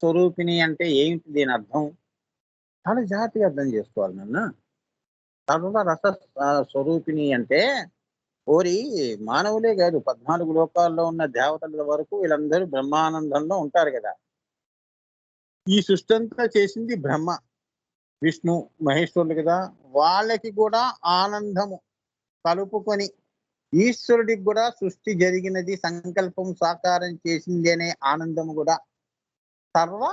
స్వరూపిణి అంటే ఏమిటి దీని అర్థం? చాలా జాగ్రత్తగా అర్థం చేసుకోవాలి నాన్న. సర్వరస స్వరూపిణి అంటే ఓరి మానవులే కాదు, 14 లోకాల్లో ఉన్న దేవతల వరకు వీళ్ళందరూ బ్రహ్మానందంలో ఉంటారు కదా. ఈ సృష్టి అంతా చేసింది బ్రహ్మ, విష్ణు, మహేశ్వరులు కదా. వాళ్ళకి కూడా ఆనందము కలుపుకొని ఈశ్వరుడికి కూడా సృష్టి జరిగినది, సంకల్పం సాకారం చేసింది అనే ఆనందము కూడా సర్వ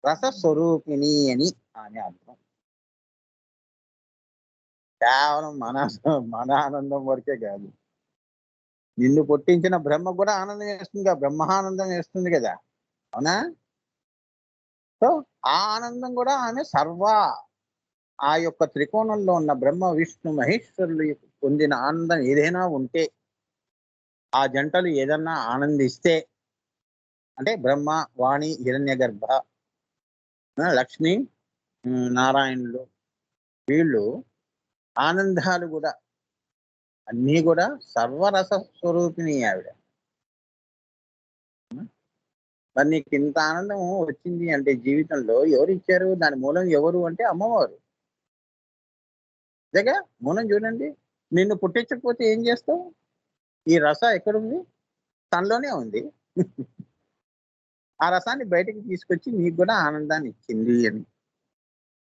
రసస్వరూపిణి అని ఆమె అర్థం. కేవలం మన ఆనందం వరకే కాదు, నిన్ను పుట్టించిన బ్రహ్మ కూడా ఆనందం వేస్తుంది కదా, బ్రహ్మానందం వేస్తుంది కదా. అవునా? సో ఆ ఆనందం కూడా ఆమె ఆ యొక్క త్రికోణంలో ఉన్న బ్రహ్మ, విష్ణు, మహేశ్వరులు పొందిన ఆనందం ఏదైనా ఉంటే, ఆ జంటలు ఏదన్నా ఆనందిస్తే, అంటే బ్రహ్మ, వాణి, హిరణ్య గర్భ, లక్ష్మి, నారాయణులు, వీళ్ళు ఆనందాలు కూడా అన్నీ కూడా సర్వరస స్వరూపిణి ఆవిడ. మరి నీకు ఇంత ఆనందం వచ్చింది అంటే జీవితంలో ఎవరు ఇచ్చారు? దాని మూలం ఎవరు అంటే అమ్మవారు. అంతేగా, మూలం చూడండి. నిన్ను పుట్టించకపోతే ఏం చేస్తావు? ఈ రస ఎక్కడుంది? తనలోనే ఉంది. ఆ రసాన్ని బయటకి తీసుకొచ్చి నీకు కూడా ఆనందాన్ని ఇచ్చింది అని.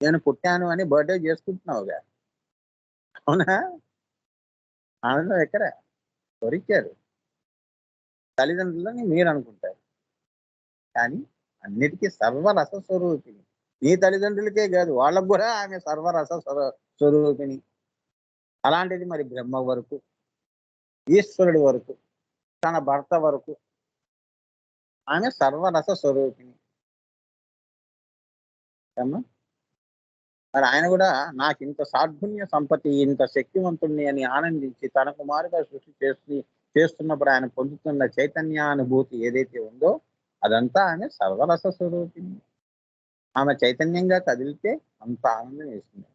నేను పుట్టాను అని బర్త్డే చేసుకుంటున్నావుగా, అవునా? ఆనందం ఎక్కడ? ఎవరిచ్చారు? తల్లిదండ్రులని మీరు అనుకుంటారు, కానీ అన్నిటికీ సర్వరస స్వరూపిణి. నీ తల్లిదండ్రులకే కాదు, వాళ్ళకు కూడా ఆమె సర్వరస స్వరూపిణి. అలాంటిది మరి బ్రహ్మ వరకు, ఈశ్వరుడి వరకు, తన భర్త వరకు ఆమె సర్వరస స్వరూపిణి. మరి ఆయన కూడా నాకు ఇంత సాద్గుణ్య సంపత్తి, ఇంత శక్తివంతుణ్ణి అని ఆనందించి తన కుమారుగా సృష్టి చేస్తున్నప్పుడు ఆయన పొందుతున్న చైతన్యానుభూతి ఏదైతే ఉందో అదంతా ఆమె సర్వరస స్వరూపిణి. ఆమె చైతన్యంగా కదిలితే అంత ఆనందం వేస్తుంది.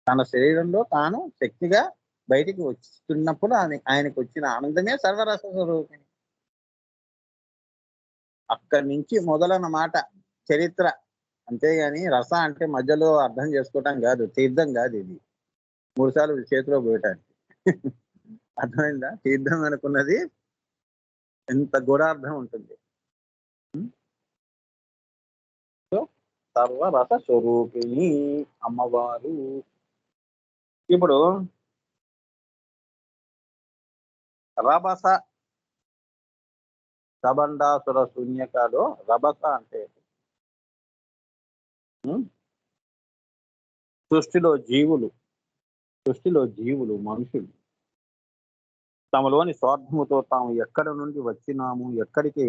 తన శరీరంలో తాను శక్తిగా బయటికి వస్తున్నప్పుడు ఆయనకు వచ్చిన ఆనందమే సర్వరస స్వరూపిణి. అక్కడి నుంచి మొదలన్నమాట చరిత్ర. అంతేగాని రస అంటే మధ్యలో అర్థం చేసుకోవటం కాదు, తీర్థం కాదు ఇది 3 సార్లు చేతిలో పోయటానికి. అర్థమైందా? తీర్థం అనుకున్నది ఎంత గూఢార్థం ఉంటుంది. సో సర్వరస స్వరూపిణి అమ్మవారు. ఇప్పుడు రభస, సబండాసుర శూన్యకాలో రభస అంటే సృష్టిలో జీవులు మనుషులు తమలోని స్వార్థముతో తాము ఎక్కడి నుండి వచ్చినాము, ఎక్కడికి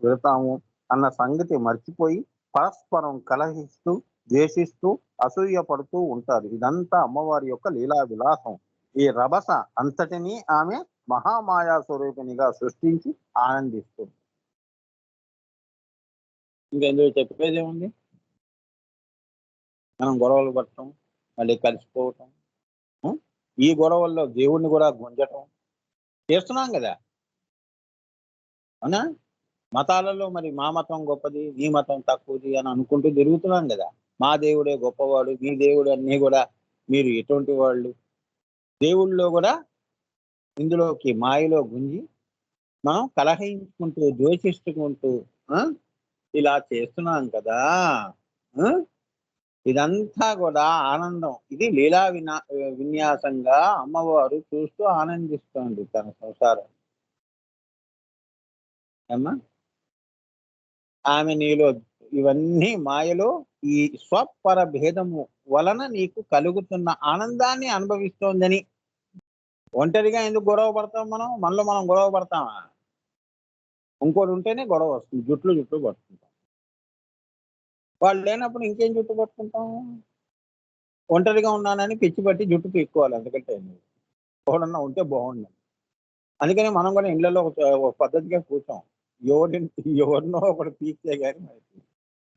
వెళతాము అన్న సంగతి మర్చిపోయి పరస్పరం కలహిస్తూ, ద్వేషిస్తూ, అసూయ పడుతూ ఉంటారు. ఇదంతా అమ్మవారి యొక్క లీలా విలాసం. ఈ రభస అంతటినీ ఆమె మహామాయా స్వరూపిణిగా సృష్టించి ఆనందిస్తుంది. ఇంకెందుకు చెప్పేది ఏముంది? మనం గొడవలు పడటం, మళ్ళీ కలిసిపోవటం, ఈ గొడవల్లో దేవుణ్ణి కూడా గుంజటం చేస్తున్నాం కదా. అవునా? మతాలలో మరి మా మతం గొప్పది, మీ మతం తక్కువది అని అనుకుంటూ తిరుగుతున్నాం కదా. మా దేవుడే గొప్పవాడు, మీ దేవుడు అన్నీ కూడా మీరు ఎటువంటి వాళ్ళు. దేవుళ్ళలో కూడా ఇందులోకి మాయలో గుంజి మనం కలహించుకుంటూ, ద్వేషించుకుంటూ ఇలా చేస్తున్నాం కదా. ఇదంతా కూడా ఆనందం. ఇది లీలా విన్యాసంగా అమ్మవారు చూస్తూ ఆనందిస్తోంది తన సంసారం. ఏమ్మా, ఆమె నీలో ఇవన్నీ మాయలో ఈ స్వపర భేదము వలన నీకు కలుగుతున్న ఆనందాన్ని అనుభవిస్తోందని. ఒంటరిగా ఎందుకు గొడవ పడతాం? మనలో మనం గొడవ పడతామా? ఇంకోటి ఉంటేనే గొడవ వస్తుంది, జుట్లు పట్టుకుంటాం. వాళ్ళు లేనప్పుడు ఇంకేం జుట్టు పట్టుకుంటాం? ఒంటరిగా ఉన్నానని పిచ్చి పట్టి జుట్టు పీక్కోవాలి, ఎందుకంటే ఎవడన్నా ఉంటే బాగుండదు. అందుకని మనం కూడా ఇళ్లలో ఒక పద్ధతిగా కూర్చోం. ఎవరినో ఒకటి పీక్తే కానీ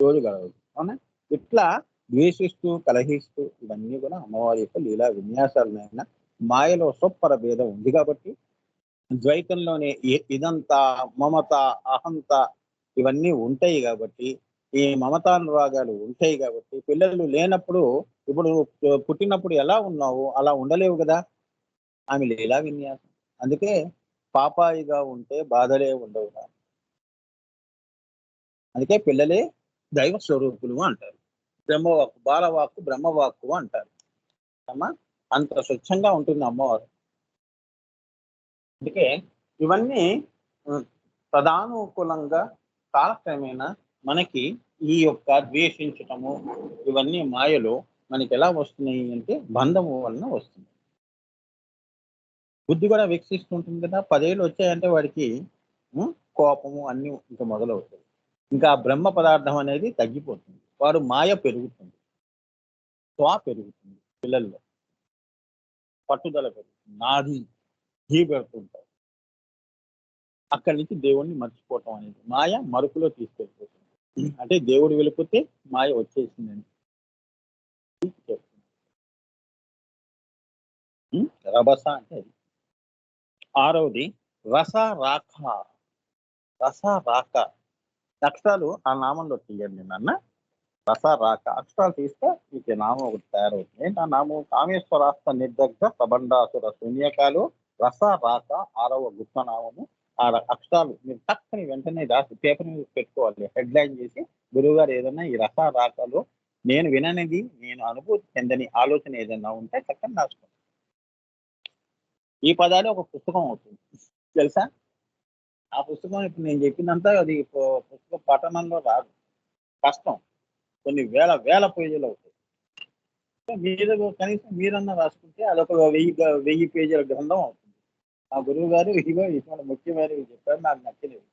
రోజు గడవదు. అవునా? ఇట్లా ద్వేషిస్తూ, కలహిస్తూ ఇవన్నీ కూడా అమ్మవారి యొక్క లీలా విన్యాసాలైన మాయలో స్వపర భేదం ఉంది కాబట్టి, ద్వైతంలోనే ఇదంతా మమత, అహంత ఇవన్నీ ఉంటాయి కాబట్టి ఈ మమతానురాగాలు ఉంటాయి కాబట్టి పిల్లలు లేనప్పుడు ఇప్పుడు పుట్టినప్పుడు ఎలా ఉన్నావు అలా ఉండలేవు కదా. ఆమె లీలా విన్యాసం. అందుకే పాపాయిగా ఉంటే బాధలే ఉండవు. అందుకే పిల్లలే దైవ స్వరూపులు అంటారు. బ్రహ్మవాక్కు, బాలవాక్కు బ్రహ్మవాక్కు అంటారు. అమ్మా అంత స్వచ్ఛంగా ఉంటుంది అమ్మవారు. అందుకే ఇవన్నీ తదానుకూలంగా కాలక్రమేణా మనకి ఈ యొక్క ద్వేషించటము ఇవన్నీ మాయలో మనకి ఎలా వస్తున్నాయి అంటే బంధము వలన వస్తుంది. బుద్ధి కూడా వికసిస్తుంటుంది కదా. 10 ఏళ్ళు వచ్చాయంటే వాడికి కోపము అన్ని ఇంకా మొదలవుతాయి. ఇంకా బ్రహ్మ పదార్థం అనేది తగ్గిపోతుంది. వాడు మాయ పెరుగుతుంది, స్వా పెరుగుతుంది, పిల్లల్లో పట్టుదల పెరుగుతుంది, నాది ఘీ పెడుతుంటారు. అక్కడి నుంచి దేవుణ్ణి మర్చిపోవటం అనేది మాయ మరుపులో తీసుకెళ్ళిపోతుంది. అంటే దేవుడు వెళ్ళిపోతే మాయ వచ్చేసిందని రభస అంటే అది. ఆరవది రస రాక. రస రాక అక్షరాలు ఆ నామంలో తీయండి నాన్న. రస రాక అక్షరాలు తీస్తే మీకు నామం ఒకటి తయారవుతుంది. ఏంటి ఆ నామం? కామేశ్వరాస్త నిర్దగ్ధ ప్రబండాసుర శూన్యకాలు రస రాక 6వ గుప్త నామము. ఆ అక్షరాలు మీరు టక్కని వెంటనే రాసి పేపర్ మీద పెట్టుకోవాలి. హెడ్ లైన్ చేసి గురువు గారు ఏదైనా ఈ రస రాకలో నేను విననిది, నేను అనుభూతి చెందని ఆలోచన ఏదైనా ఉంటే చక్కని రాసుకోండి. ఈ పదాలు ఒక పుస్తకం అవుతుంది తెలుసా. ఆ పుస్తకం ఇప్పుడు నేను చెప్పిందంతా అది పుస్తక పఠనంలో రాదు, కష్టం. కొన్ని వేల వేల పేజీలు అవుతాయి. మీరు కనీసం మీరన్నా రాసుకుంటే అదొక 1000 పేజీల గ్రంథం అవుతుంది. మా గురువు గారు ఇదిగో ఇటువంటి ముఖ్యమైనవి చెప్పారు, నాకు నచ్చలేదు.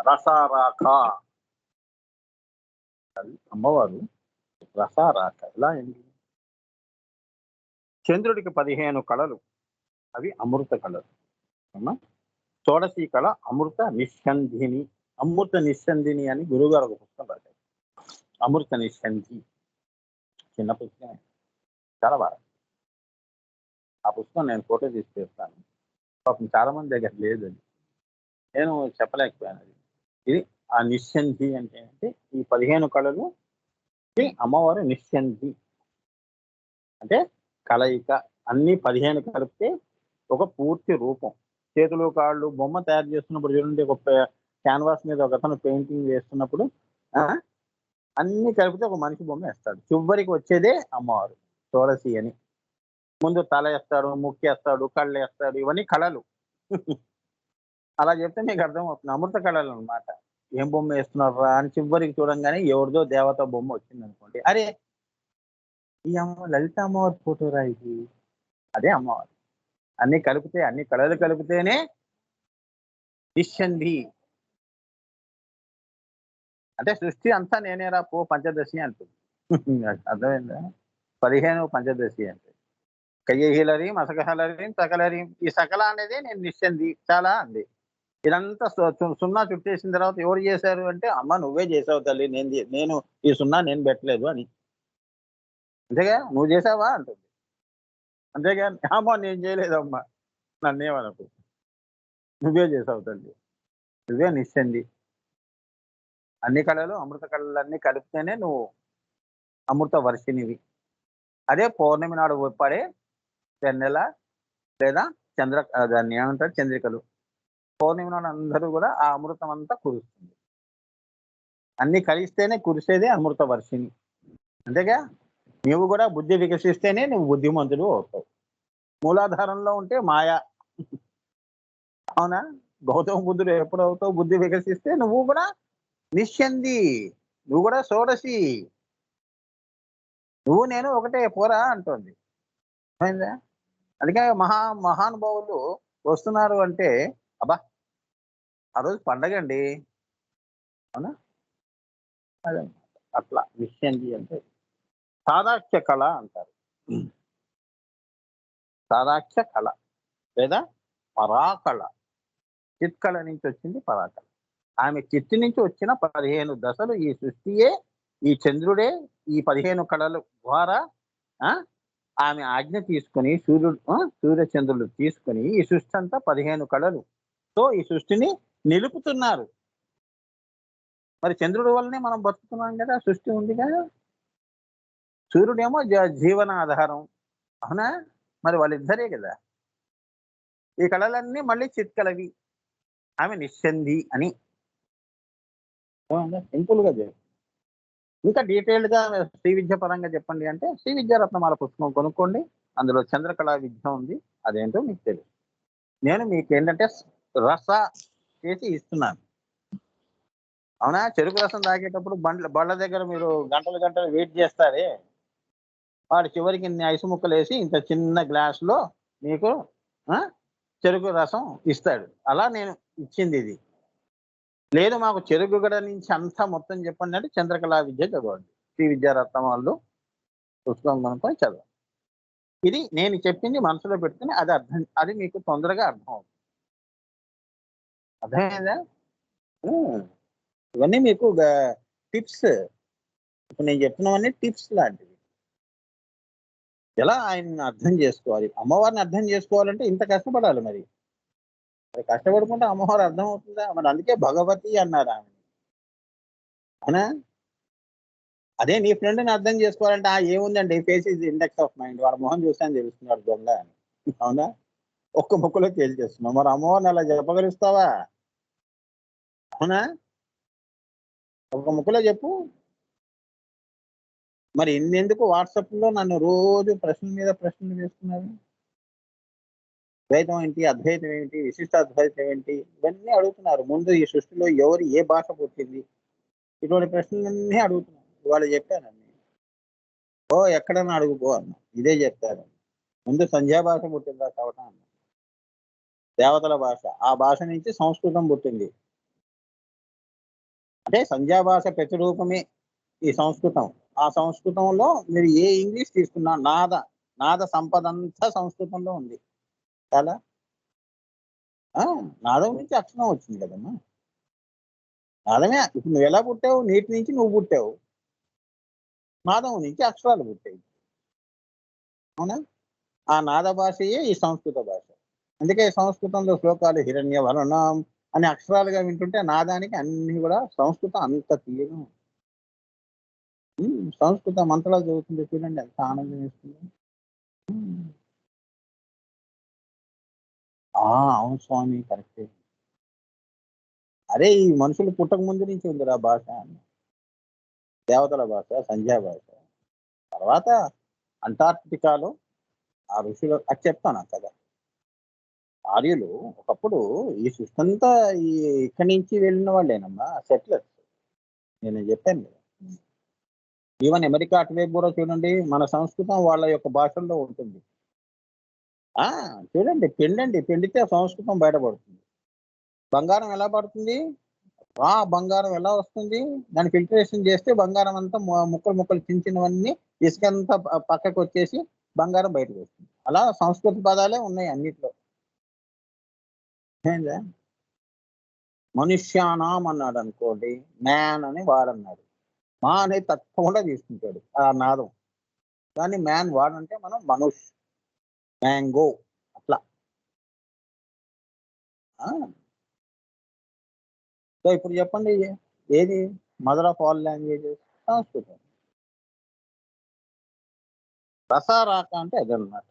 రసారాక అమ్మవారు రసారాక ఎలా ఏంటి? చంద్రుడికి 15 కళలు, అవి అమృత కళలు. అవునా? షోడశీ కళ అమృత నిస్సంధిని. అమృత నిస్సంధిని అని గురువుగారు ఒక పుస్తకం రాశారు. అమృత నిస్సంధి చిన్న పుస్తకమే, చాలా బాగా. ఆ పుస్తకం నేను ఫోటో తీసి పెడతాను. పాపం చాలా మంది దగ్గర లేదు అది, నేను చెప్పలేకపోయాను. అది ఇది ఆ నిస్సంధి అంటే ఈ 15 కళలు అమ్మవారు నిస్సంధి అంటే కలయిక. అన్ని 15 కలిపితే ఒక పూర్తి రూపం. చేతులు కాళ్ళు బొమ్మ తయారు చేస్తున్నప్పుడు చూడండి, ఒక క్యాన్వాస్ మీద ఒక అతను పెయింటింగ్ వేస్తున్నప్పుడు అన్ని కలిపితే ఒక మనిషి బొమ్మ వేస్తాడు. చివరికి వచ్చేదే అమ్మవారు షోడశి అని. ముందు తల వేస్తాడు, ముక్కు వేస్తాడు, కళ్ళు వేస్తాడు, ఇవన్నీ కళలు. అలా చెప్తే మీకు అర్థమవుతుంది, అమృత కళలు అనమాట. ఏం బొమ్మ వేస్తున్నారా అని చివరికి చూడంగానే ఎవరిదో దేవత బొమ్మ వచ్చింది అనుకోండి, అరే ఈ అమ్మ లలిత అమ్మవారి ఫోటోరా ఇది, అదే అమ్మవారు. అన్ని కలిపితే, అన్ని కళలు కలిపితేనే నిశ్చంది. అంటే సృష్టి అంతా నేనేరా పో పంచదశి అంటుంది. అర్థమైందా? 15 పంచదశి అంటే కయ్యహీలరీం అసకహలరీం సకలరీం. ఈ సకల అనేది నేను నిశ్చంది చాలా అంది. ఇదంతా సున్నా చుట్టేసిన తర్వాత ఎవరు చేశారు అంటే అమ్మ నువ్వే చేసావు తల్లి, నేను ఈ సున్నా నేను పెట్టలేదు అని. అంతేగా, నువ్వు చేసావా అంటుంది. అంతేగా, అమ్మ నేను చేయలేదమ్మా నన్నేమనకు, నువ్వే చేసావు తల్లి, నువ్వే నిశ్చంది. అన్ని కళలు అమృత కళలన్నీ కలిపితేనే నువ్వు అమృత వర్షినివి. అదే పౌర్ణమి నాడు పడే వెన్నెల లేదా దాన్ని ఏమంటారు చంద్రికలు. పౌర్ణమి నాడు అందరూ కూడా ఆ అమృతం అంతా కురుస్తుంది. అన్ని కలిస్తేనే కురిసేదే అమృత వర్షిని. అంతేగా, నువ్వు కూడా బుద్ధి వికసిస్తేనే నువ్వు బుద్ధిమంతుడు అవుతావు. మూలాధారంలో ఉంటే మాయా. అవునా? గౌతమ బుద్ధుడు ఎప్పుడు అవుతావు? బుద్ధి వికసిస్తే నువ్వు కూడా నిశ్చంది, నువ్వు కూడా షోడశి, నువ్వు నేను ఒకటే పోరా అంటుంది. అయిందా? అందుకే మహానుభావులు వస్తున్నారు అంటే అబ్బా ఆ రోజు పండగ అండి. అవునా? అదే అట్లా నిశ్చంది అంటే సాదాఖ్య కళ అంటారు. సాదాఖ్య కళ లేదా పరాకళ. చిత్కళ నుంచి వచ్చింది పరాకళ. ఆమె చిత్తి నుంచి వచ్చిన 15 దశలు. ఈ సృష్టియే, ఈ చంద్రుడే ఈ 15 కళల ద్వారా ఆమె ఆజ్ఞ తీసుకొని సూర్యచంద్రులు తీసుకొని ఈ సృష్టి అంతా 15 కళలు తో ఈ సృష్టిని నిలుపుతున్నారు. మరి చంద్రుడి వల్లనే మనం బతుకుతున్నాం కదా! సృష్టి ఉంది కదా! సూర్యుడేమో జీవనాధారం. అవునా? మరి వాళ్ళిద్దరే కదా! ఈ కళలన్నీ మళ్ళీ చిత్కలవి. ఆమె నిశ్చంది అని. సింపుల్‌గా ఇంకా డీటెయిల్డ్‌గా శ్రీ విద్య పరంగా చెప్పండి అంటే, శ్రీ విద్యా రత్నమాల పుస్తకం కొనుక్కోండి. అందులో చంద్రకళా విద్య ఉంది. అదేంటో మీకు తెలుసు. నేను మీకేంటంటే రస చేసి ఇస్తున్నాను. అవునా? చెరుకు రసం తాగేటప్పుడు బళ్ళ దగ్గర మీరు గంటలు గంటలు వెయిట్ చేస్తారే, వాడు చివరికి ఇన్ని ఐసు ముక్కలేసి ఇంత చిన్న గ్లాస్‌లో మీకు ఆ! చెరుకు రసం ఇస్తాడు. అలా నేను ఇచ్చిందిది. లేదు మాకు చెరుకు గడ నుంచి అంతా మొత్తం చెప్పండి అంటే చంద్రకళా విద్య చదవండి. శ్రీ విద్యా రత్నమాలలో పుస్తకం కొనుక్కొని చదవండి. ఇది నేను చెప్పింది మనసులో పెట్టుకొని అది మీకు తొందరగా అర్థమవుతుంది. అర్థమైందా? హ్మ్. ఇవన్నీ మీకు టిప్స్. ఇప్పుడు నేను చెప్తున్నవన్నీ టిప్స్ లాంటివి. ఎలా ఆయన్ని అర్థం చేసుకోవాలి? అమ్మవారిని అర్థం చేసుకోవాలంటే ఇంత కష్టపడాలి మరి. మరి కష్టపడకుండా అమ్మవారు అర్థమవుతుందా? మరి అందుకే భగవతి అన్నారు ఆమెని. అవునా? అదే నీ ఫ్రెండ్‌ని అర్థం చేసుకోవాలంటే ఏముందండి face is index of mind. వాడి మొహం చూసాను తెలుస్తుంది దొంగ అని. అవునా? ఒక్క ముక్కలో తేల్చేస్తున్నావు. మరి అమ్మవారిని అలా చెప్పగలుగుతావా? అవునా? ఒక్క ముక్కలో చెప్పు. మరి ఇన్నెందుకు వాట్సాప్‌లో నన్ను రోజు ప్రశ్నల మీద ప్రశ్నలు వేస్తున్నారు? ద్వైతం ఏంటి? అద్వైతం ఏంటి? విశిష్ట అద్వైతం ఏంటి? ఇవన్నీ అడుగుతున్నారు. ముందు ఈ సృష్టిలో ఎవరు ఏ భాష పుట్టింది? ఇటువంటి ప్రశ్నలన్నీ అడుగుతున్నారు. ఇవాళ చెప్పానండి. ఎక్కడన్నా అడుగు పో అన్నా. ఇదే చెప్పాను. ముందు సంధ్యా భాష పుట్టిందా చవట అన్నా. దేవతల భాష. ఆ భాష నుంచి సంస్కృతం పుట్టింది. అంటే సంధ్యా భాష ప్రతిరూపమే ఈ సంస్కృతం. ఆ సంస్కృతంలో మీరు ఏ ఇంగ్లీష్ తీసుకున్నా నాద సంపదంతా సంస్కృతంలో ఉంది. చాలా ఆ! నాదం నుంచి అక్షరం వచ్చింది కదమ్మా! నాదమే ఇప్పుడు నువ్వెలా పుట్టావు? నీటి నుంచి నువ్వు పుట్టావు. నాదం నుంచి అక్షరాలు పుట్టాయి. అవునా? ఆ నాద భాషయే ఈ సంస్కృత భాష. అందుకే సంస్కృతంలో శ్లోకాలు హిరణ్యవర్ణం అని అక్షరాలుగా వింటుంటే నాదానికి అన్నీ గూడా సంస్కృతం అంత తీయగా సంస్కృత మంత్రాలు చదువుతుంటే చూడండి ఎంత ఆనందం వేస్తుందో. హ్మ్. ఆ! అవును స్వామి కరెక్టే. అరే! ఈ మనుషులు పుట్టక ముందు నుంచి ఉందిరా భాష. దేవతల భాష, సంధ్యా భాష. తర్వాత అంటార్క్టికాలో ఆ ఋషులు అది చెప్తాను ఆ కథ. ఆర్యులు ఒకప్పుడు ఈ సృష్టంతా ఈ ఇక్కడి నుంచి వెళ్ళిన వాళ్ళేనమ్మా సెటిలర్స్. నేను చెప్పాను కదా! ఈవెన్ అమెరికా అటువైపు కూడా చూడండి మన సంస్కృతం వాళ్ళ యొక్క భాషల్లో ఉంటుంది. ఆ! చూడండి పిండండి. పిండితే సంస్కృతం బయటపడుతుంది. బంగారం ఎలా పడుతుంది? బంగారం ఎలా వస్తుంది? దాన్ని ఫిల్టరేషన్ చేస్తే బంగారం అంతా ముక్కలు ముక్కలు చిన్న చిన్నవన్నీ ఇసుకంతా పక్కకొచ్చేసి బంగారం బయటకొస్తుంది. అలా సంస్కృత పదాలే ఉన్నాయి అన్నిట్లో. అర్థమైందా? మనుష్యానాం అన్నాడనుకోండి. మ్యాన్ అని వాడన్నాడు. మా అనేది తప్పకుండా తీసుకుంటాడు. ఆ నాదం. కానీ మ్యాన్ వాడంటే మనం మ్యాంగో అట్లా. ఆ! సో, ఇప్పుడు చెప్పండి ఏది మదర్ ఆఫ్ ఆల్ లాంగ్వేజెస్? సంస్కృతం. రసారాక అంటే అదనమాట.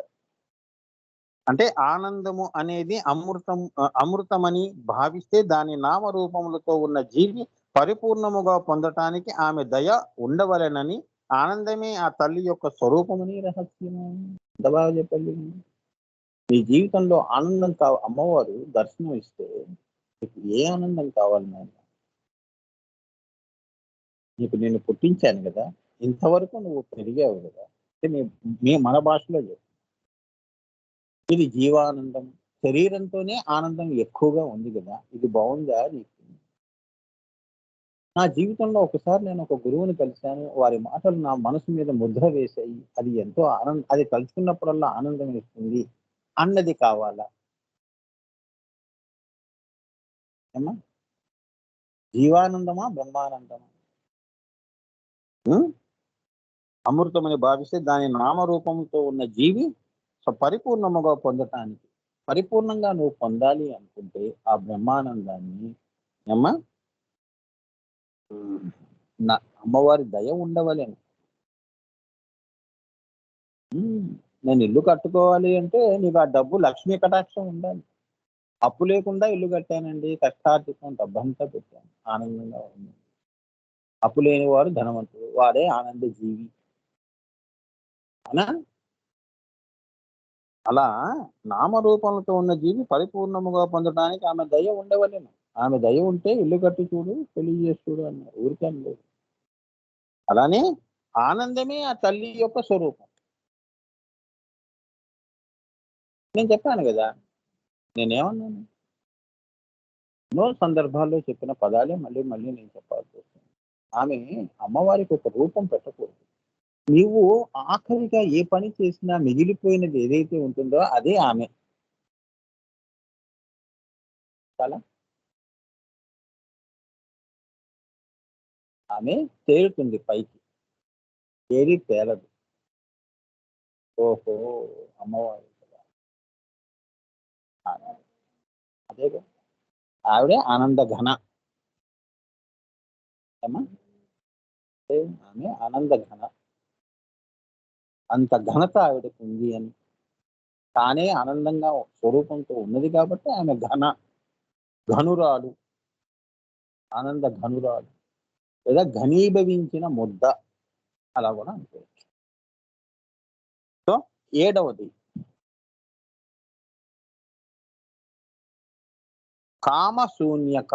అంటే ఆనందము అనేది అమృతమని భావిస్తే దాని నామరూపములతో ఉన్న జీవి పరిపూర్ణముగా పొందటానికి ఆమె దయ ఉండవలెనని, ఆనందమే ఆ తల్లి యొక్క స్వరూపమని రహస్యము. ఎంత బాగా చెప్పండి. మీ జీవితంలో ఆనందం అమ్మవారు దర్శనం ఇస్తే మీకు ఏ ఆనందం కావాలి నాయన? నీకు నేను పుట్టించాను గదా! ఇంతవరకు నువ్వు పెరిగావు గదా! అంటే మన భాషలో చెప్పు. ఇది జీవానందం. శరీరంతోనే ఆనందం ఎక్కువగా ఉంది గదా! ఇది బావుందా నీకు? నా జీవితంలో ఒకసారి నేను ఒక గురువుని కలిసాను. వారి మాటలు నా మనసు మీద ముద్ర వేశాయి. అది ఎంతో అది తలుచుకున్నప్పుడల్లా ఆనందం వేస్తుంది అన్నది కావాలా? ఏమ్మా? జీవానందమా? బ్రహ్మానందమా? హ్మ్. అమృతమని భావిస్తే దాని నామరూపంతో ఉన్న జీవి పరిపూర్ణముగా పొందటానికి, పరిపూర్ణంగా నువ్వు పొందాలి అనుకుంటే ఆ బ్రహ్మానందాన్ని ఏమ్మ నా అమ్మవారి దయ ఉండవలేను. నేను ఇల్లు కట్టుకోవాలి అంటే నీకు ఆ డబ్బు లక్ష్మీ కటాక్షం ఉండాలి. అప్పు లేకుండా ఇల్లు కట్టానండి, కష్టార్జితం డబ్బంతా పెట్టాను, ఆనందంగా ఉంది. అప్పు లేనివాడు ధనవంతుడు, వాడే ఆనంద జీవి. అవునా? అలా నామరూపంతో ఉన్న జీవి పరిపూర్ణముగా పొందడానికి ఆమె దయ ఉండవలెను. ఆమె దయ ఉంటే ఇల్లు కట్టి చూడు, పెళ్లి చేసి చూడు అన్నారు. ఊరికని లేదు. అలానే ఆనందమే ఆ తల్లి యొక్క స్వరూపం. నేను చెప్పాను కదా! నేనేమన్నాను? ఎన్నో సందర్భాల్లో చెప్పిన పదాలే మళ్ళీ మళ్ళీ నేను చెప్పాల్సొస్తుంది. ఆమె అమ్మవారికి ఒక రూపం పెట్టకూడదు. నీవు ఆఖరిగా ఏ పని చేసినా మిగిలిపోయినది ఏదైతే ఉంటుందో అదే ఆమె. చాలా ఆమె తేలుతుంది పైకి. ఏది తేలదు. ఓహో! అమ్మవారు కదా! ఆ! అదేగా ఆవిడే ఆనంద ఘన. ఏమ్మా? ఆమె ఆనంద ఘన. అంత ఘనత ఆవిడకుంది అని. తానే ఆనందంగా స్వరూపంతో ఉన్నది కాబట్టి ఆమె ఘనురాలు, ఆనంద ఘనురాలు లేదా ఘనీభవించిన ముద్ద అలా కూడా అనుకోవచ్చు. సో, ఏడవది కామశూన్యక.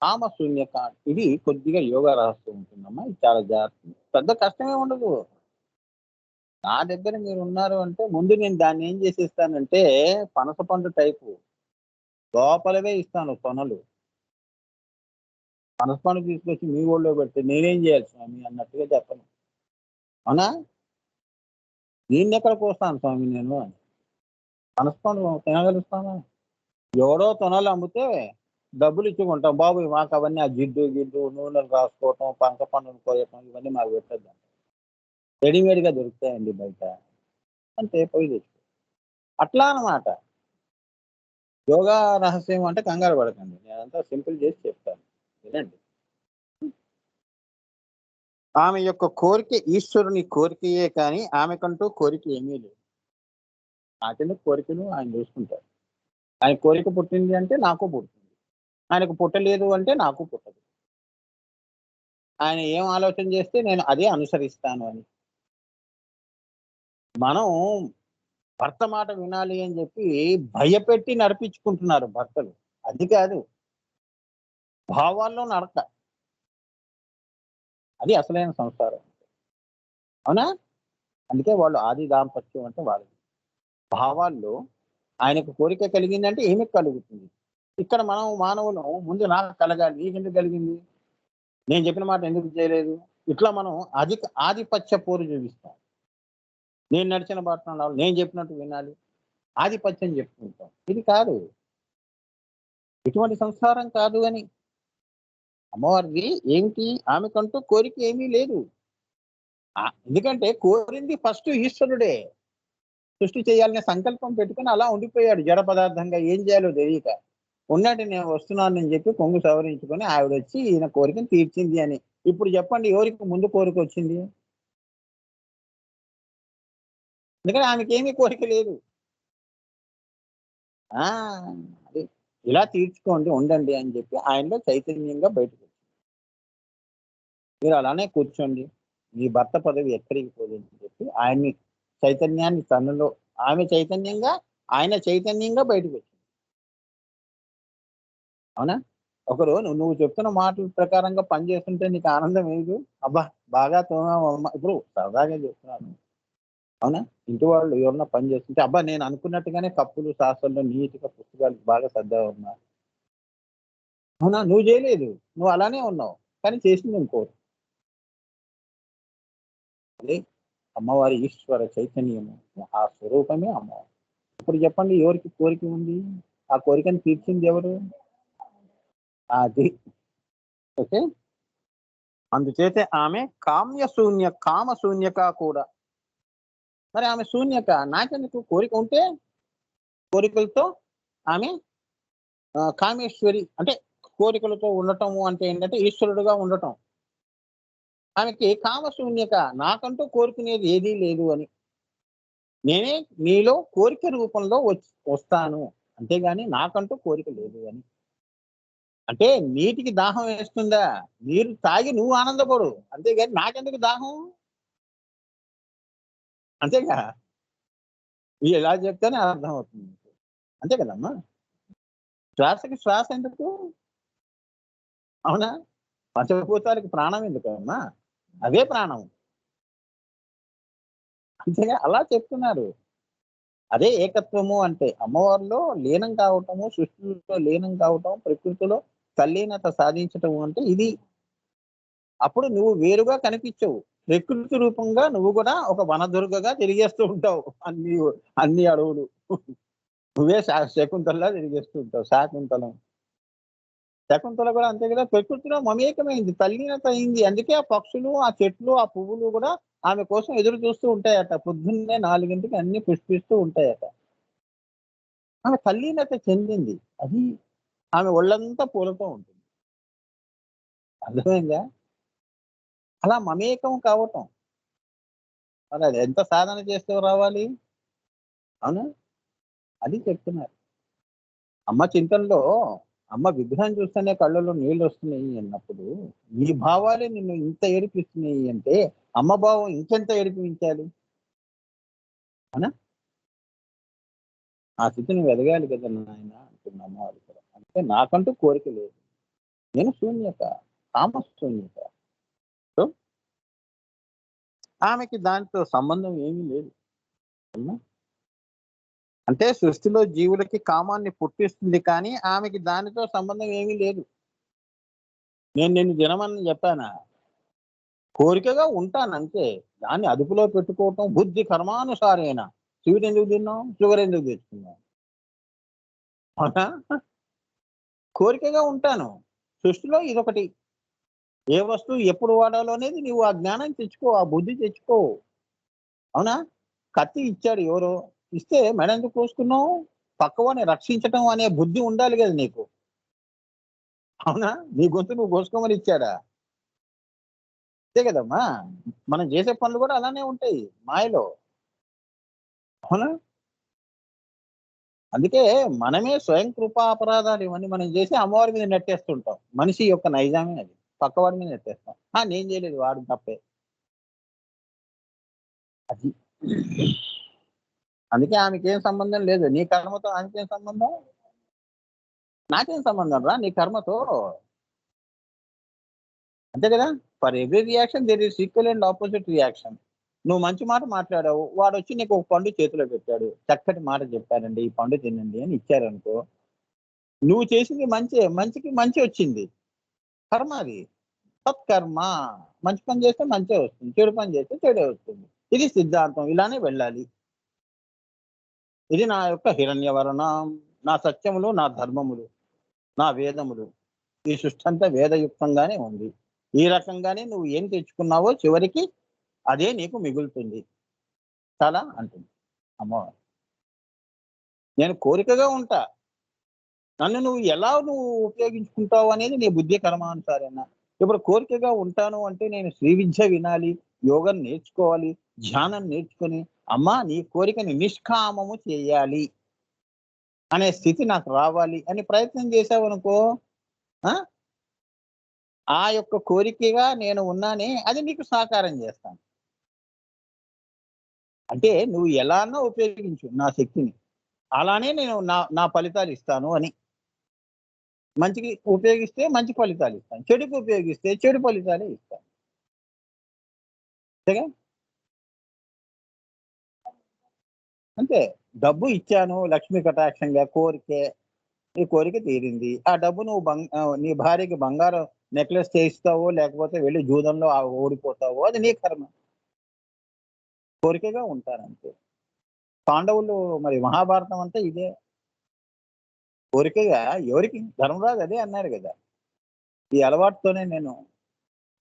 కామశూన్యక ఇది కొద్దిగా యోగా రహస్యం ఉంటుందమ్మా. ఇది చాలా జాగ్రత్త. పెద్ద కష్టమే ఉండదు. నా దగ్గర మీరున్నారు అంటే ముందు నేను దాన్ని ఏం చేసేస్తానంటే పనస పండు టైపు లోపలవే ఇస్తాను తొనలు. పనస పండు తీసుకొచ్చి మీ ఒళ్ళో పెడితే నేనేం చేయాలి స్వామి అన్నట్టుగా చెప్పను. అవునా? దీన్నెక్కడ కోస్తాను స్వామి నేను అని. పనస పండు తినగలుగుతానా? ఎవడో తొనలు అమ్మితే డబ్బులు ఇచ్చి కొంటాం. బాబు మాకు అవన్నీ ఆ జిడ్డు, గిడ్డు, నూనెలు రాసుకోవటం, పనస పండును కోయటం ఇవన్నీ మాకు పెట్టొద్దు. రెడీమేడ్‌గా దొరుకుతాయండి బయట. అంతే పోయి తెచ్చుకో. అట్లా అన్నమాట. యోగా రహస్యం అంటే కంగారు పడకండి. నేనంతా సింపుల్ చేసి చెప్తాను. వినండి. ఆమె యొక్క కోరిక ఈశ్వరుని కోరికయే కానీ ఆమెకంటూ కోరిక ఏమీ లేదు. నాకెందుకు కోరికలు ఆయన చూసుకుంటారు. ఆయన కోరిక పుట్టింది అంటే నాకు పుడుతుంది. ఆయనకు పుట్టలేదు అంటే నాకు పుట్టదు. ఆయన ఏం ఆలోచన చేస్తే నేను అదే అనుసరిస్తాను అని. మనం భర్త మాట వినాలి అని చెప్పి భయపెట్టి నడిపించుకుంటున్నారు భర్తలు. అది కాదు. భావాల్లో నడక. అది అసలైన సంసారం. అవునా? అందుకే వాళ్ళు ఆది దాంపత్యం అంటే వాళ్ళది. భావాల్లో ఆయనకు కోరిక కలిగిందంటే ఈమెకు కలుగుతుంది. ఇక్కడ మనం మానవులం ముందు నాకు కలగాలి. నీకెందుకు కలిగింది? నేను చెప్పిన మాట ఎందుకు చేయలేదు? ఇట్లా మనం ఆధిపత్య పోరు చూపిస్తాం. నేను నడిచిన బాటలో నడవాలి. నేను చెప్పినట్టు వినాలి. ఆధిపత్యం చెప్పుకుంటాం. ఇది కాదు. ఇటువంటి సంసారం కాదు అని. అమ్మవారిది ఏమిటి? ఆమెకంటూ కోరిక ఏమీ లేదు. ఎందుకంటే కోరింది ఫస్ట్ ఈశ్వరుడే. సృష్టి చేయాలనే సంకల్పం పెట్టుకొని అలా ఉండిపోయాడు జడ పదార్థంగా ఏం చేయాలో తెలియక. ఉన్నట్టు నేను వస్తున్నానని చెప్పి కొంగు సవరించుకొని ఆవిడొచ్చి ఈయన కోరికను తీర్చింది అని. ఇప్పుడు చెప్పండి ఎవరికి ముందు కోరికొచ్చింది? ఎందుకంటే ఆమెకేమీ కోరిక లేదు. ఆ! అది. ఇలా తీర్చుకోండి, ఉండండి అని చెప్పి ఆయనలో చైతన్యంగా బయటకొచ్చింది. మీరు అలానే కూర్చోండి. మీ భర్త పదవి ఎక్కడికి పోదని చెప్పి ఆయన్ని చైతన్యాన్ని తనలో ఆమె చైతన్యంగా, ఆయన చైతన్యంగా బయటకొచ్చింది. అవునా? ఒకరు నువ్వు చెప్తున్న మాటల ప్రకారంగా పని చేస్తుంటే నీకు ఆనందం ఏదు? అబ్బా! బాగా తోమావమ్మ ఇప్పుడు సరదాగా చెప్తున్నాను. అవునా? ఇంటి వాళ్ళు ఎవరన్నా పని చేస్తుంటే, అబ్బా! నేను అనుకున్నట్టుగానే కప్పులు, సాసల్లో నీట్‌గా పుస్తకాలు బాగా సర్దావమ్మా. అవునా? నువ్వు జేయలేదు. నువ్వు అలానే ఉన్నావు. కానీ చేసింది ఇంకోరు. అదే అమ్మవారి ఈశ్వర చైతన్యము. ఆ స్వరూపమే అమ్మవారు. ఇప్పుడు చెప్పండి ఎవరికి కోరిక ఉంది? ఆ కోరికను తీర్చింది ఎవరు? అది. ఓకే. అందుచేత ఆమె కామశూన్యక కూడా. మరి ఆమె శూన్యక. నాకెందుకు? కోరిక ఉంటే కోరికలతో ఆమె కామేశ్వరి. అంటే కోరికలతో ఉండటము అంటే ఏంటంటే ఈశ్వరుడుగా ఉండటం. ఆమెకి కామశూన్యక. నాకంటూ కోరుకునేది ఏదీ లేదు అని. నేనే నీలో కోరిక రూపంలో వస్తాను. అంతేగాని నాకంటూ కోరిక లేదు అని. అంటే నీటికి దాహం వేస్తుందా? నీరు తాగి నువ్వు ఆనందపడు. అంతేగాని నాకెందుకు దాహం? అంతేగా. ఇలా చెప్తేనే అర్థమవుతుంది నీకు. అంతే కదమ్మా! శ్వాసకి శ్వాస ఎందుకు? అవునా? పంచభూతాలకి ప్రాణం ఎందుకమ్మా? అవే ప్రాణం. అంతేగా, అలా చెప్తున్నారు. అదే ఏకత్వము అంటే. అమ్మవారిలో లీనం కావటము, సృష్టిలో లీనం కావటం, ప్రకృతిలో తల్లీనత సాధించటం అంటే ఇది. అప్పుడు నువ్వు వేరుగా కనిపించవు. ప్రకృతి రూపంగా నువ్వు కూడా ఒక వనదుర్గగా తిరిగేస్తూ ఉంటావు. అన్ని అన్ని అడవులు. నువ్వే శకుంతలలా తిరిగేస్తూ ఉంటావు. శాకుంతలం. శకుంతల కూడా అంతే కదా! ప్రకృతిలో మమేకమైంది. తల్లీనత అయింది. అందుకే ఆ పక్షులు, ఆ చెట్లు, ఆ పువ్వులు కూడా ఆమె కోసం ఎదురు చూస్తూ ఉంటాయట. పొద్దున్నే 4కి అన్ని పుష్పిస్తూ ఉంటాయట. ఆమె తల్లీనత చెందింది. అది ఆమె ఒళ్ళంతా పూలతో ఉంటుంది. అర్థమైందా? అలా మమేకం కావటం. మరి అది ఎంత సాధన చేస్తే రావాలి? అవునా? అది చెప్తున్నారు. అమ్మ చింతనలో అమ్మ విగ్రహం చూస్తేనే కళ్ళలో నీళ్ళొస్తున్నాయి అన్నప్పుడు, నీ భావాలే నిన్ను ఇంత ఏడిపిస్తున్నాయి అంటే, అమ్మ భావం ఇంకెంత ఏడిపించాలి. అవునా? ఆ స్థితి నువ్వు ఎదగాలి కదా నాయన అంటుంది అమ్మవారు కూడా. అంటే నాకంటూ కోరిక లేదు. నేను శూన్యత. కామ శూన్యత. సో, ఆమెకి దానితో సంబంధం ఏమీ లేదు. అవునా? అంటే సృష్టిలో జీవులకి కామాన్ని పుట్టిస్తుంది కానీ, ఆమెకి దానితో సంబంధం ఏమీ లేదు. నేను నిన్ను తినమని చెప్పానా? కోరికగా ఉంటానంతే. దాన్ని అదుపులో పెట్టుకోవటం బుద్ధి కర్మానుసారేన. స్వీట్ ఎందుకు తిన్నావు? షుగర్ ఎందుకు తెచ్చుకున్నావు? అవునా? కోరికగా ఉంటాను. సృష్టిలో ఇదొకటి. ఏ వస్తువు ఎప్పుడు వాడాలో అనేది నీవు ఆ జ్ఞానం తెచ్చుకో. ఆ బుద్ధి తెచ్చుకో. అవునా? కత్తి ఇచ్చాడు ఎవరో. ఇస్తే మెడ ఎందుకు కోసుకున్నావు? పక్కవాడిని రక్షించటం అనే బుద్ధి ఉండాలి గదా నీకు. అవునా? నీ గొంతు నువ్వు కోసుకోమని ఇచ్చాడా? అంతే కదమ్మా! మనం చేసే పనులు కూడా అలానే ఉంటాయి మాయలో. అవునా? అందుకే మనమే స్వయం కృపాపరాధాలు ఇవన్నీ మనం చేసి అమ్మవారి మీద నెట్టేస్తుంటాం. మనిషి యొక్క నైజమే అది. పక్కవాడి మీద నెట్టేస్తాం. నేను చేయలేదు వాడు తప్పే. అది. అందుకే ఆమెకేం సంబంధం లేదు. నీ కర్మతో ఆమెకేం సంబంధం? నాకేం సంబంధం రా నీ కర్మతో. అంతే కదా! For every reaction there is equal and opposite reaction. నువ్వు మంచి మాట మాట్లాడావు. వాడొచ్చి నీకు ఒక పండు చేతిలో పెట్టాడు. చక్కటి మాట చెప్పారండి. ఈ పండు తినండి అని ఇచ్చారనుకో. నువ్వు చేసింది మంచే. మంచికి మంచి వచ్చింది. కర్మ అది. సత్కర్మ. మంచి పని చేస్తే మంచే వస్తుంది. చెడు పని చేస్తే చెడే వస్తుంది. ఇది సిద్ధాంతం. ఇలానే వెళ్ళాలి. ఇది నా యొక్క హిరణ్యవర్ణం. నా సత్యములు, నా ధర్మములు, నా వేదములు. ఈ సృష్టంతా వేదయుక్తంగానే ఉంది. ఈ రకంగానే నువ్వు ఏం తెచ్చుకున్నావో చివరికి అదే నీకు మిగులుతుంది. చాలా అంటుంది అమ్మవారు. నేను కోరికగా ఉంటా. నన్ను నువ్వు ఉపయోగించుకుంటావు అనేది నీ బుద్ధి కర్మానుసారేనా. ఇప్పుడు కోరికగా ఉంటాను అంటే నేను శ్రీ విద్య వినాలి, యోగం నేర్చుకోవాలి, ధ్యానం నేర్చుకొని, అమ్మా నీ కోరికని నిష్కామము చేయాలి అనే స్థితి నాకు రావాలి అని ప్రయత్నం చేశావనుకో, ఆ! ఆ యొక్క కోరికగా నేను ఉన్నానే అది నీకు సహకారం చేస్తాను. అంటే నువ్వు ఎలానో ఉపయోగించు నా శక్తిని. అలానే నేను నా నా ఫలితాలు ఇస్తాను అని. మంచికి ఉపయోగిస్తే మంచి ఫలితాలు ఇస్తాను. చెడుకి ఉపయోగిస్తే చెడు ఫలితాలే ఇస్తాను. అంతేగా? అంతే. డబ్బు ఇచ్చాను లక్ష్మీ కటాక్షంగా కోరికే. నీ కోరిక తీరింది. ఆ డబ్బు నువ్వు నీ భార్యకి బంగారం నెక్లెస్ చేయిస్తావో, లేకపోతే వెళ్లి జూదంలో ఓడిపోతావో అది నీ కర్మ. కోరికగా ఉంటారంతే. పాండవులు మరి మహాభారతం అంతా ఇదే. కోరికగా ఎవరికి? ధర్మరాజు అదే అన్నాడు గదా! ఈ అలవాటుతోనే నేను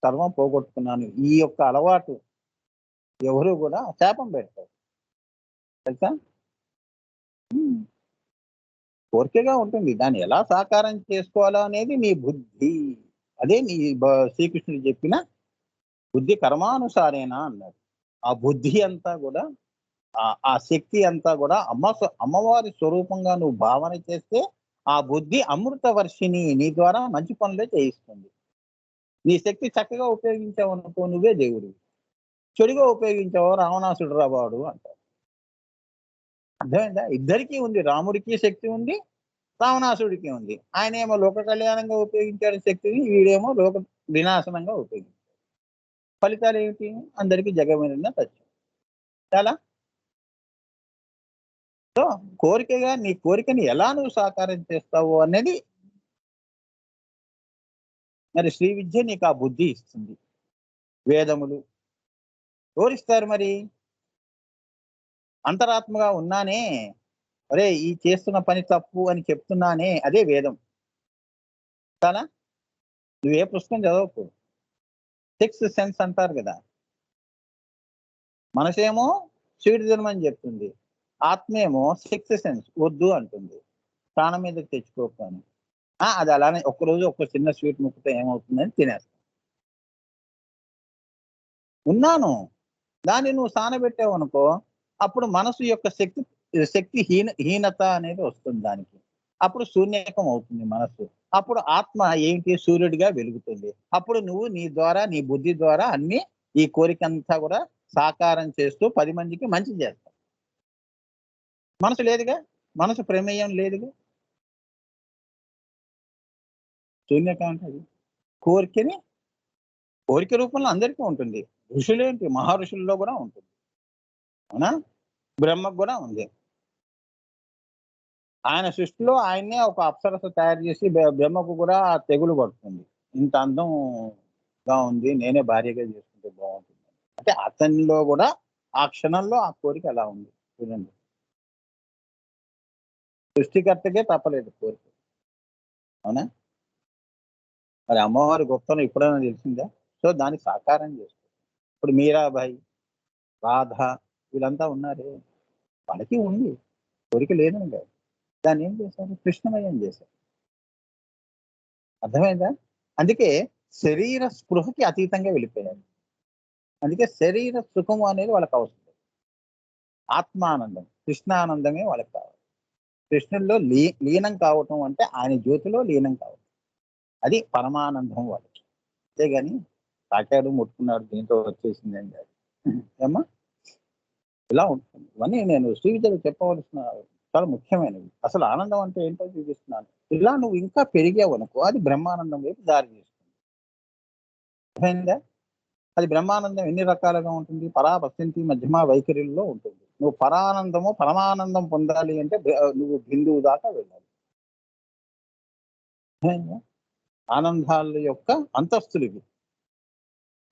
సర్వం పోగొట్టుకున్నాను. ఈ యొక్క అలవాటు ఎవరు కూడా శాపం పెడతారు. తెలుసా? హ్మ్. కోరికగా ఉంటుంది. దాన్ని ఎలా సాకారం చేసుకోవాలా అనేది నీ బుద్ధి. అదే నీ శ్రీకృష్ణుడు చెప్పిన బుద్ధి కర్మానుసారేణ అన్నాడు. ఆ బుద్ధి అంతా గూడా ఆ శక్తి అంతా గూడా అమ్మవారి స్వరూపంగా నువ్వు భావన చేస్తే, ఆ బుద్ధి అమృత వర్షిణి నీ ద్వారా మంచి పనులే చేయిస్తుంది. నీ శక్తి చక్కగా ఉపయోగించావనుకో నువ్వే దేవుడివి. చెడుగా ఉపయోగించావో రావణాసుడు రా వాడు అంటారు. అర్థమైందా? ఇద్దరికీ ఉంది. రాముడికి శక్తి ఉంది. రావణాసుడికి ఉంది. ఆయనేమో లోక కళ్యాణంగా ఉపయోగించాడు శక్తిని. వీడేమో లోక వినాశనంగా ఉపయోగించాడు. ఫలితాలేమిటి? అందరికీ జగమెరిగిన సత్యం. చాలా సో, కోరికగా నీ కోరికని ఎలా నువ్వు సాకారం చేస్తావు అనేది మరి శ్రీ విద్య నీకు ఆ బుద్ధి ఇస్తుంది. వేదములు ఎవరిస్తారు మరి? అంతరాత్మగా ఉన్నానే, ఒరేయ్! ఈ చేస్తున్న పని తప్పు అని చెప్తున్నానే అదే వేదం. చాలా నువ్వు ఏ పుస్తకం చదవకు. సిక్స్త్ సెన్స్ అంటారు గదా! మనసేమో స్వీట్ తినమని చెప్తుంది. ఆత్మేమో సిక్స్త్ సెన్స్ వద్దు అంటుంది. ప్రాణం మీదకి తెచ్చుకోకు అని. అది అలానే ఒక్కరోజు ఒక చిన్న స్వీట్ ముక్కితే ఏమవుతుందని తినేస్తాం. ఉన్నాను. దాన్ని నువ్వు సానబెట్టావనుకో, అప్పుడు మనసు యొక్క శక్తి హీనత అనేది వస్తుంది దానికి. అప్పుడు శూన్యకం అవుతుంది మనస్సు. అప్పుడు ఆత్మ ఏంటి సూర్యుడిగా వెలుగుతుంది. అప్పుడు నువ్వు నీ ద్వారా, నీ బుద్ధి ద్వారా అన్నీ ఈ కోరికంతా గూడా సాకారం చేస్తూ 10 మందికి మంచి చేస్తావు. మనసు లేదుగా. మనసు ప్రమేయం లేదుగా. శూన్యత అంటే అది. కోరికని కోరిక రూపంలో అందరికీ ఉంటుంది. ఋషులేంటి మహర్షుల్లో గూడా ఉంటుంది. అవునా? బ్రహ్మకు గూడా ఉంది. ఆయన సృష్టిలో ఆయన్నే ఒక అప్సరస తయారు చేసి బ్రహ్మకు కూడా తెగులు పడుతుంది. ఇంత అందంగా ఉంది. నేనే భార్యగా చేసుకుంటే బావుంటుంది. అంటే అతనిలో గూడా ఆ క్షణంలో ఆ కోరిక అలా ఉంది. చూడండి. సృష్టికర్తకే తప్పలేదు కోరిక. అవునా? మరి అమ్మవారి గొప్పతనం ఎప్పుడైనా తెలిసిందా? సో, దాన్ని సాకారం చేసుకో. ఇప్పుడు మీరాబాయి, రాధ వీళ్ళంతా ఉన్నారే. వాళ్ళకి ఉంది. కోరిక లేదని కాదు. దాన్నేం చేశారు? కృష్ణమయం చేశారు. అర్థమైందా? అందుకే శరీర స్పృహకి అతీతంగా వెళ్ళిపోయారు. అందుకే శరీర సుఖము అనేది వాళ్ళకి అవసరం లేదు. ఆత్మానందం, కృష్ణానందమే వాళ్ళకి కావాలి. కృష్ణుడిలో లీనం కావటం అంటే ఆయన జ్యోతిలో లీనం కావటం. అది పరమానందం వాళ్ళకి. అంతేగాని తాకాడు, ముట్టుకున్నాడు దీంతో వచ్చేసిందని కాదు. ఏమ్మా? ఇలా ఉంటుంది. ఇవన్నీ నేను శ్రీ విద్యలో చెప్పవలసిన చాలా ముఖ్యమైనవి. అసలు ఆనందం అంటే ఏంటో చూపిస్తున్నాను. ఇలా నువ్వు ఇంకా పెరిగావనుకో అది బ్రహ్మానందం వైపు దారి తీస్తుంది. అర్థమైందా? అది బ్రహ్మానందం ఎన్ని రకాలుగా ఉంటుంది? పరా, పశ్యంతి, మధ్యమ, వైఖరిల్లో ఉంటుంది. నువ్వు పరానందము, పరమానందం పొందాలి అంటే నువ్వు బిందువు దాకా వెళ్ళాలి. అర్థమైందా? ఆనందాల యొక్క అంతస్తులివి.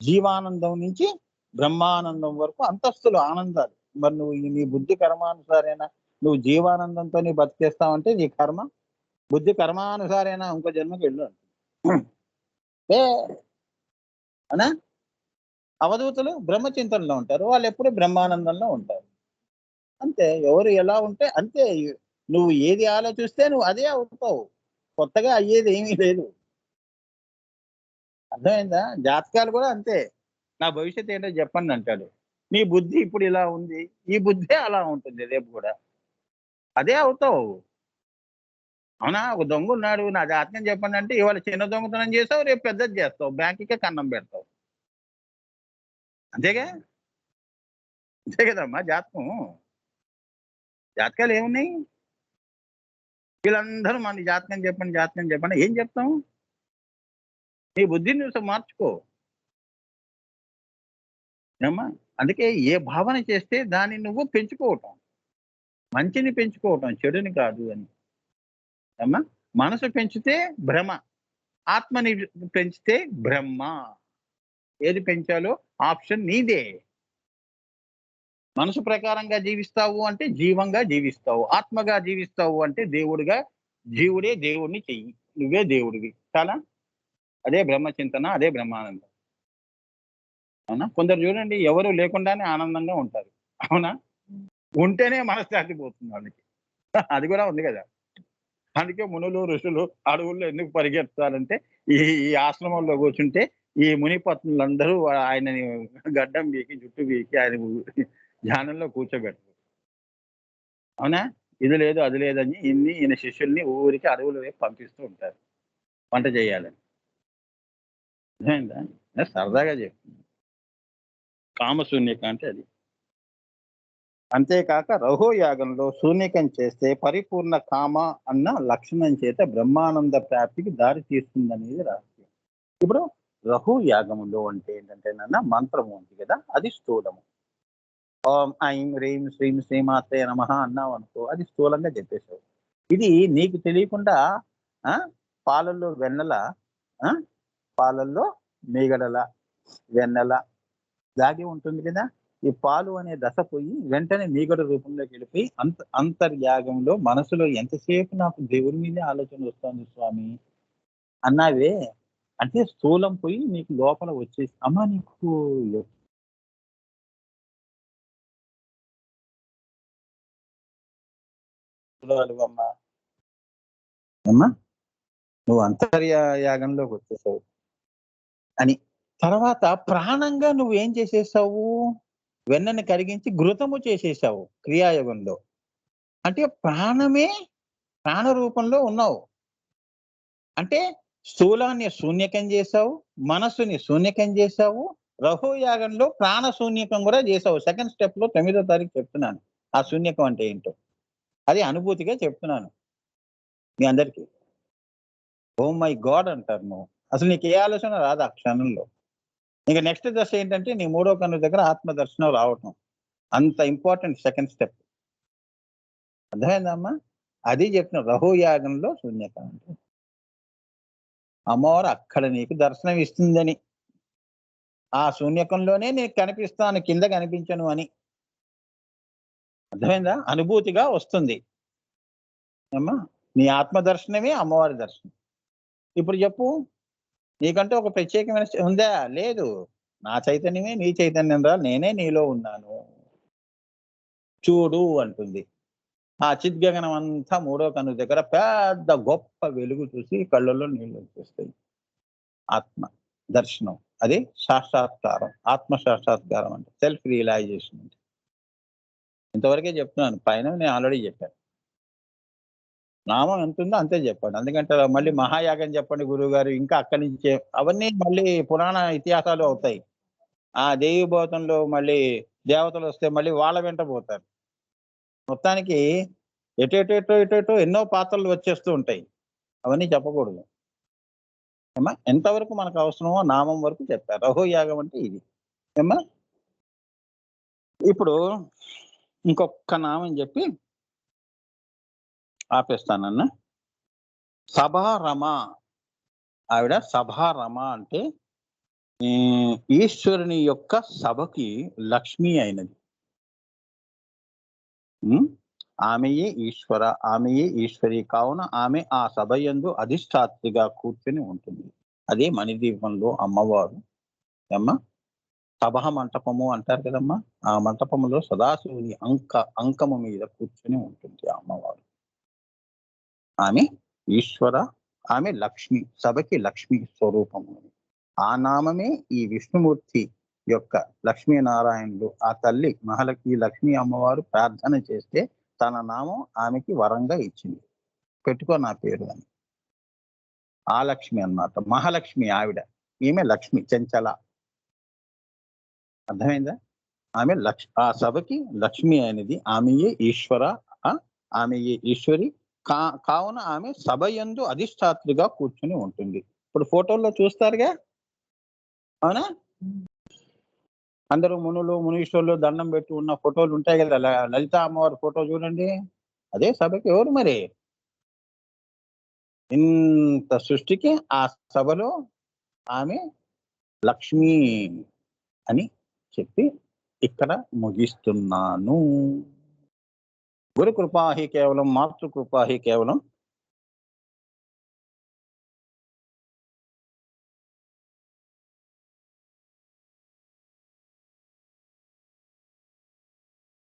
జీవానందం నుంచి బ్రహ్మానందం వరకు అంతస్తులు ఆనందాలు. మరి నువ్వు నీ బుద్ధి కర్మానుసారేనా నువ్వు జీవానందంతోనే బతికేస్తావంటే నీ కర్మ, బుద్ధి కర్మానుసారేనా ఇంకో జన్మకి వెళ్ళు అంటుంది. ఏ అవునా? అవధూతలు బ్రహ్మచింతనలో ఉంటారు. వాళ్ళెప్పుడు బ్రహ్మానందంలో ఉంటారు. అంతే. ఎవరు ఎలా ఉంటే అంతే. నువ్వు ఏది ఆలోచిస్తే నువ్వు అదే అవుతావు. కొత్తగా అయ్యేది ఏమీ లేదు. అర్థమైందా? జాతకాలు కూడా అంతే. నా భవిష్యత్తు ఏంటో చెప్పండి అంటాడు. నీ బుద్ధి ఇప్పుడు ఇలా ఉంది. ఈ బుద్ధే అలా ఉంటుంది రేపు కూడా. అదే అవుతావు. అవునా? ఒక దొంగున్నాడు. నా జాతకం చెప్పండి అంటే ఇవాళ చిన్న దొంగతనం చేసావు. రేపు పెద్దది చేస్తావు. బ్యాంక్‌కే కన్నం పెడతావు. అంతేగా? అంతే కదమ్మా జాతకం. జాతకాలు ఏమున్నాయి? వీళ్ళందరూ మన జాతకం చెప్పండి, జాతకం చెప్పండి. ఏం చెప్తాం? నీ బుద్ధిని నువ్వు మార్చుకో. ఏమ్మా? అందుకే ఏ భావన చేస్తే దాన్ని నువ్వు పెంచుకోవటం. మంచిని పెంచుకోవటం, చెడుని కాదు అని. ఏమ్మా? మనసు పెంచితే భ్రమ. ఆత్మని పెంచితే బ్రహ్మ. ఏది పెంచాలో ఆప్షన్ నీదే. మనసు ప్రకారంగా జీవిస్తావు అంటే జీవంగా జీవిస్తావు. ఆత్మగా జీవిస్తావు అంటే దేవుడిగా జీవుడే దేవుడిని చెయ్యి. నువ్వే దేవుడివి. చాలా అదే బ్రహ్మ చింతన, అదే బ్రహ్మానందం. అవునా? కొందరు చూడండి ఎవరు లేకుండానే ఆనందంగా ఉంటారు. అవునా? ఉంటేనే మనశ్శాంతి పోతుంది వాళ్ళకి. అది కూడా ఉంది గదా! అందుకే మునులు, ఋషులు అడవుల్లో ఎందుకు పరిగెడతారంటే, ఈ ఈ ఆశ్రమంలో కూర్చుంటే ఈ ముని పత్నులందరూ ఆయనని గడ్డం పీకి, జుట్టు పీకి ఆయన ధ్యానంలో కూర్చోబెడతారు. అవునా? ఇది లేదు, అది లేదని ఈయన శిష్యుల్ని ఊరికే అడవుల వైపు పంపిస్తూ ఉంటారు. వంట చేయాలని. అర్థమైందా? సరదాగా చెప్తున్నా. కామశూన్యక అంటే అది. అంతేకాక రహో యాగంలో శూన్యకం చేస్తే పరిపూర్ణ కామ అన్న లక్షణం చేత బ్రహ్మానంద ప్రాప్తికి దారి తీస్తుందనేది రహస్యం. ఇప్పుడు రహు యాగములో అంటే ఏంటంటే మంత్రము ఉంది కదా, అది స్థూలము. ఓం ఐం హ్రీం శ్రీం శ్రీమాత్రే నమః అన్నావు అనుకో, అది స్థూలంగా చెప్పేశావు. ఇది నీకు తెలియకుండా ఆ పాలల్లో వెన్నెల, ఆ పాలల్లో మీగడల వెన్నెల దాగి ఉంటుంది కదా. ఈ పాలు అనే దశ పోయి వెంటనే మీగడ రూపంలోకి వెళ్ళిపోయి అంతర్యాగంలో మనసులో ఎంతసేపు నాకు దేవుడి మీదే ఆలోచన వస్తుంది స్వామి అన్నావే, అంటే స్థూలం పోయి నీకు లోపల వచ్చేసి అమ్మా నీకు అమ్మా అమ్మా నువ్వు యాగంలోకి వచ్చేసావు అని. తర్వాత ప్రాణంగా నువ్వేం చేసేసావు? వెన్నని కరిగించి ఘృతము చేసేసావు క్రియాయోగంలో. అంటే ప్రాణమే ప్రాణ రూపంలో ఉన్నావు. అంటే స్థూలాన్ని శూన్యకం చేశావు, మనస్సుని శూన్యకం చేశావు, రహోయాగంలో ప్రాణ శూన్యకం కూడా చేశావు. సెకండ్ స్టెప్‌లో 9వ తారీఖు చెప్తున్నాను. ఆ శూన్యకం అంటే ఏంటో. అది అనుభూతిగా చెప్తున్నాను మీ అందరికి. ఓహ్ మై గాడ్ అంటారు నువ్వు. అసలు నీకు ఏ ఆలోచన రాదు ఆ క్షణంలో. ఇంక నెక్స్ట్ దశ ఏంటంటే నీ మూడో కన్ను దగ్గర ఆత్మ దర్శనం రావటం. అంత ఇంపార్టెంట్ సెకండ్ స్టెప్. అర్థమైందా అమ్మా? అది చెప్తున్నా రహోయాగంలో శూన్యకం అంటే. అమ్మవారు అక్కడ నీకు దర్శనం ఇస్తుందని. ఆ శూన్యకంలోనే నీకు కనిపిస్తాను, కింద కనిపించను అని. అర్థమైందా? అనుభూతిగా వస్తుంది. ఏమ్మా? నీ ఆత్మ దర్శనమే అమ్మవారి దర్శనం. ఇప్పుడు చెప్పు, నీకంటూ ఒక ప్రత్యేకమైన ఉందా? లేదు. నా చైతన్యమే నీ చైతన్యం రా, నేనే నీలో ఉన్నాను. చూడు అంటుంది. ఆ చిద్గగనం అంతా మూడో కన్ను దగ్గర పెద్ద గొప్ప వెలుగు చూసి కళ్ళల్లో నీళ్ళు వచ్చేస్తాయి. ఆత్మ దర్శనం. అది సాక్షాత్కారం. ఆత్మ సాక్షాత్కారం అంటే సెల్ఫ్ రియలైజేషన్ అంటే. ఇంతవరకే చెప్తున్నాను. పైన నేను ఆల్రెడీ చెప్పాను. నామం ఎంతుందో అంతే చెప్పండి. ఎందుకంటే మళ్ళీ మహాయాగం చెప్పండి గురువుగారు ఇంకా అక్కడి నుంచే అవన్నీ మళ్ళీ పురాణ ఇతిహాసాలు అవుతాయి. ఆ దేవీభూతంలో మళ్ళీ దేవతలొస్తే మళ్ళీ వాళ్ళ వెంట పోతారు. మొత్తానికి ఎటేటో ఎన్నో పాత్రలు వచ్చేస్తూ ఉంటాయి. అవన్నీ చెప్పకూడదు. ఏమ్మా? ఎంతవరకు మనకు అవసరమో నామం వరకు చెప్పారు. రహోయాగం అంటే ఇది. ఏమ్మా? ఇప్పుడు ఇంకొక్క నామం చెప్పి ఆపేస్తానన్న. సభారమ. ఆవిడ సభారమ అంటే ఈశ్వరుని యొక్క సభకి లక్ష్మి అయినది. హ్మ్. ఆమెయే ఈశ్వర, ఆమెయే ఈశ్వరి కావున ఆమె ఆ సభయందు అధిష్టాత్రిగా కూర్చొని ఉంటుంది. అదే మణిదీపంలో అమ్మవారు ఏమ్మా సభా మంటపము అంటారు కదమ్మా! ఆ మంటపములో సదాశివుని అంకము మీద కూర్చొని ఉంటుంది ఆ అమ్మవారు. ఆమె ఈశ్వర, ఆమె లక్ష్మి. సభకి లక్ష్మి స్వరూపము. ఆ నామమే ఈ విష్ణుమూర్తి యొక్క లక్ష్మీనారాయణుడు ఆ తల్లి మహాలక్ష్మి లక్ష్మీ అమ్మవారు ప్రార్థన చేస్తే తన నామం ఆమెకి వరంగా ఇచ్చింది. పెట్టుకో నా పేరు అని. ఆ లక్ష్మి అన్నమాట. మహాలక్ష్మి ఆవిడ. ఈమె లక్ష్మి చెంచల. అర్థమైందా? ఆమె ఆ సభకి లక్ష్మి అనేది ఆమెయే ఈశ్వర, ఆ! ఆమెయే ఈశ్వరి. కా కావున ఆమె సభయందు అధిష్టాత్రిగా కూర్చొని ఉంటుంది. ఇప్పుడు ఫోటోల్లో చూస్తారుగా. అవునా? అందరూ మునులు, మునీశ్వరులు దండం పెట్టి ఉన్న ఫోటోలు ఉంటాయి కదా! లలిత అమ్మవారి ఫోటో చూడండి. అదే సభకి ఎవరు మరి? ఇంత సృష్టికి ఆ సభలో ఆమె లక్ష్మి అని చెప్పి ఇక్కడ ముగిస్తున్నాను. గురు కృపా హి కేవలం, మాతృ కృపా హి కేవలం.